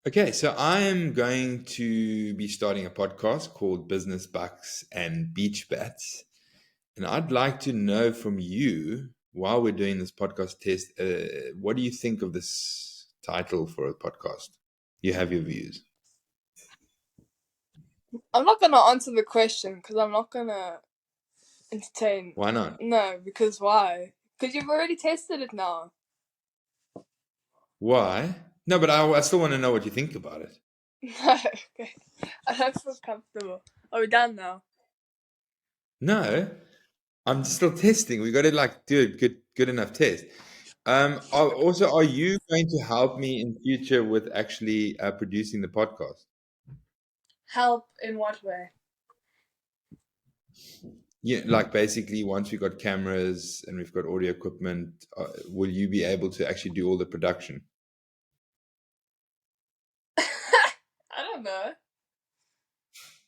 Okay, so I am going to be starting a podcast called Business Bucks and Beach Bats. And I'd like to know from you, while we're doing this podcast test, what do you think of this title for a podcast? You have your views. I'm not gonna answer the question because I'm not gonna entertain. Why not? No, because why? Because you've already tested it now. Why? No, but I still want to know what you think about it. No, okay. I don't feel comfortable. Are we done now? No, I'm still testing. We got to do a good enough test. Also, are you going to help me in future with actually producing the podcast? Help in what way? Yeah, like basically, once we've got cameras and we've got audio equipment, will you be able to actually do all the production? I don't know.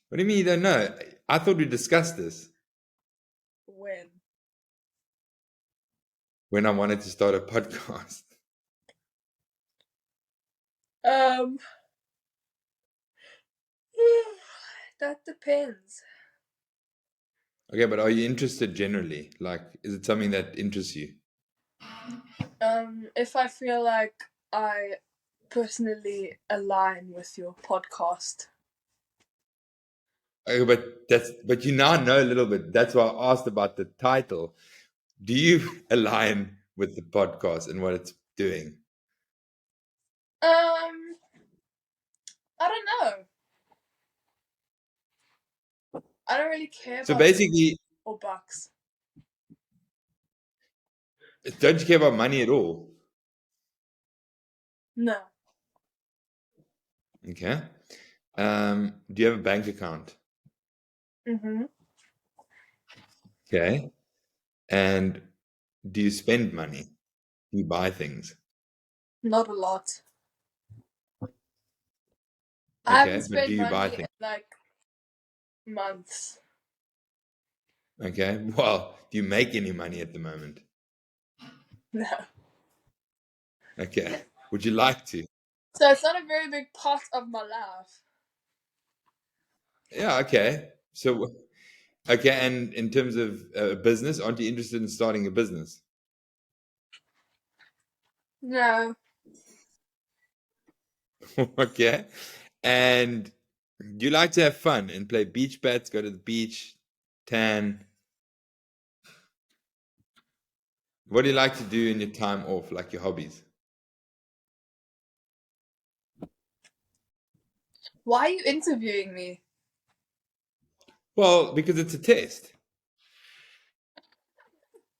What do you mean you don't know? I thought we discussed this When? when I wanted to start a podcast. Um, that depends. Okay, but are you interested generally? Like, is it something that interests you? If I feel like I personally align with your podcast. Okay, but you now know a little bit. That's why I asked about the title. Do you align with the podcast and what it's doing? Um, I don't know. I don't really care So about basically, or bucks. don't you care about money at all? No. Okay. Do you have a bank account? Mhm. Okay. And do you spend money? Do you buy things? Not a lot. I haven't Okay, but do spent you buy money in things? like months. Okay. Well, do you make any money at the moment? No. Okay. Would you like to? So it's not a very big part of my life. Yeah, okay. So, okay, and in terms of business, aren't you interested in starting a business? No. Okay. And do you like to have fun and play beach bats, go to the beach, tan? What do you like to do in your time off, like your hobbies? Why are you interviewing me? Well, because it's a test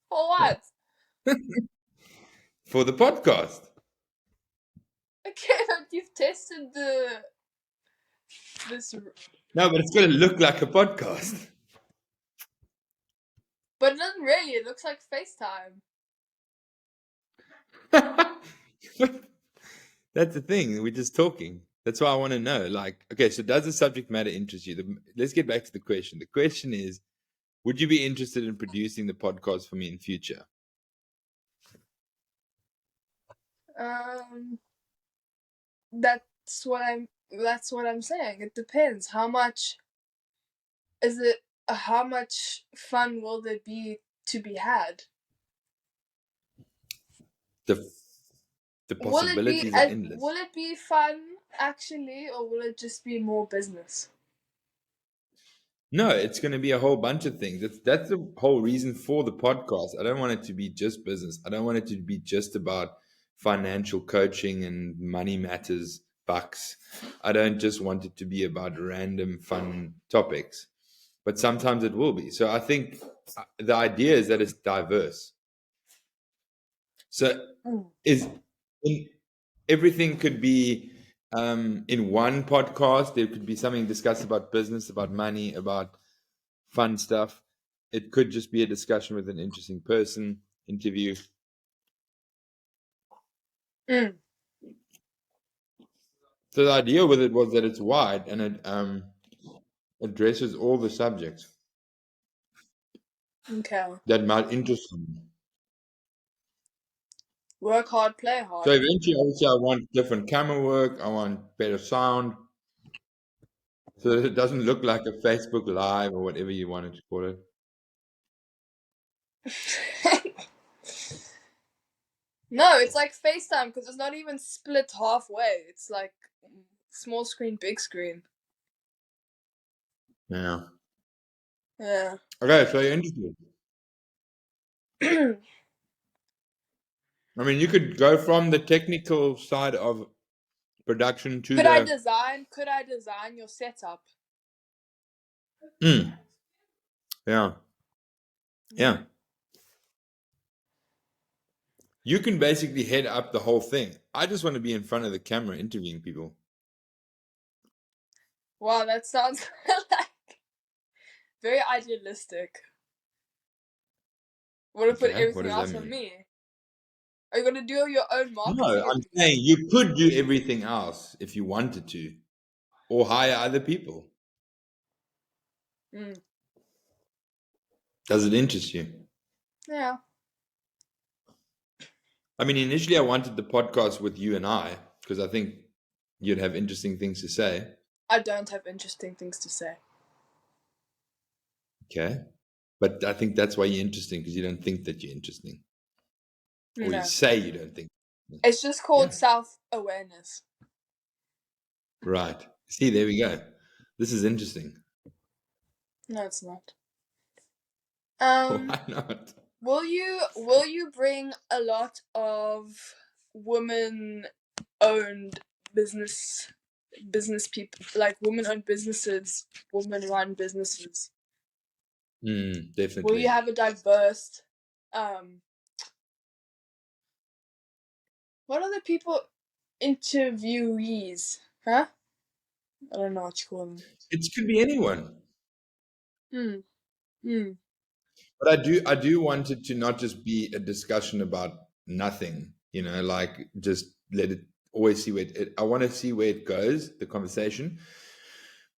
For what? for the podcast. Okay, but you've tested this, No, but it's going to look like a podcast. but not really. It looks like FaceTime. That's the thing. We're just talking. That's why I want to know. Like, okay, so does the subject matter interest you? Let's get back to the question. The question is, would you be interested in producing the podcast for me in future? Um, that's what I'm. That's what I'm saying. It depends. How much is it? How much fun will there be to be had? The the Will it be possibilities are endless. will it be fun actually, or will it just be more business? No, it's going to be a whole bunch of things. That's the whole reason for the podcast. I don't want it to be just business. I don't want it to be just about financial coaching and money matters, bucks. I don't just want it to be about random fun topics, but sometimes it will be. So I think the idea is that it's diverse. So Mm. is in, everything could be in one podcast. There could be something discussed about business, about money, about fun stuff. It could just be a discussion with an interesting person, interview. Mm. So the idea with it was that it's wide and it addresses all the subjects Okay. that might interest you. Work hard, play hard. So eventually, obviously, I want different camera work. I want better sound, so that it doesn't look like a Facebook Live or whatever you wanted to call it. No, it's like FaceTime because it's not even split halfway. It's like small screen, big screen. Yeah. Yeah. Okay, so you're interested. I mean, you could go from the technical side of production to Could I the. design your setup? Mm, yeah, yeah. You can basically head up the whole thing. I just want to be in front of the camera interviewing people. Wow, that sounds like very idealistic. Want to put Okay, what everything does that else on mean? me? Are you gonna do your own No, marketing I'm and saying you could do everything else if you wanted to, or hire other people. Mm. Does it interest you? Yeah. I mean, initially I wanted the podcast with you and I because I think you'd have interesting things to say. I don't have interesting things to say. Okay. But I think that's why you're interesting because you don't think that you're interesting. Or you No. say you don't think. It's just Yeah. called self-awareness. Right. See, there we go. This is interesting. No, it's not. Why not? Will you bring a lot of women-owned business people, like women-owned businesses, women-run businesses? Will you Definitely. have a diverse what are the people interviewees? Huh? I don't know what you call them. It could be anyone. Hmm. Hmm. But I do want it to not just be a discussion about nothing, like just let it always see where I want to see where it goes, the conversation.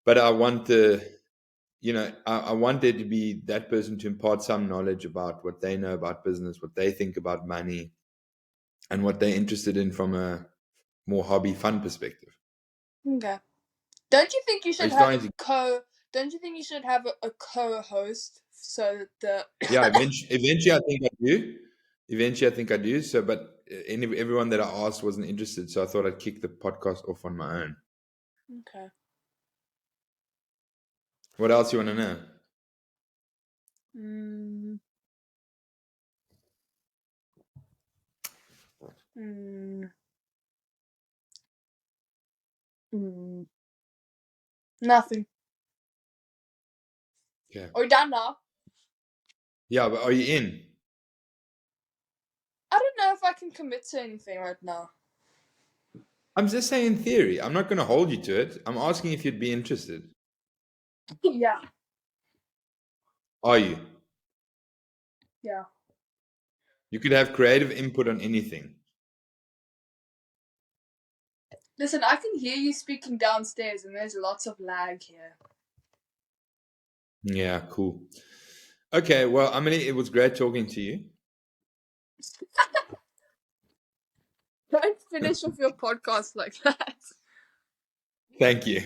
But I want I want there to be that person to impart some knowledge about what they know about business, what they think about money, and what they're interested in from a more hobby fun perspective. Okay. Don't you think you Are should you have a starting to don't you think you should have a co-host so that Yeah, the eventually I think I do. Eventually I think I do. So, but everyone that I asked wasn't interested. So I thought I'd kick the podcast off on my own. Okay. What else you want to know? Mm, mm, mm. Nothing. Okay. Are we done now? Yeah, but are you in? I don't know if I can commit to anything right now. I'm just saying in theory. I'm not going to hold you to it. I'm asking if you'd be interested. Yeah. Are you? Yeah. You could have creative input on anything. Listen, I can hear you speaking downstairs and there's lots of lag here. Yeah, cool. Okay, well, Amelie, it was great talking to you. Don't finish off your podcast like that. Thank you.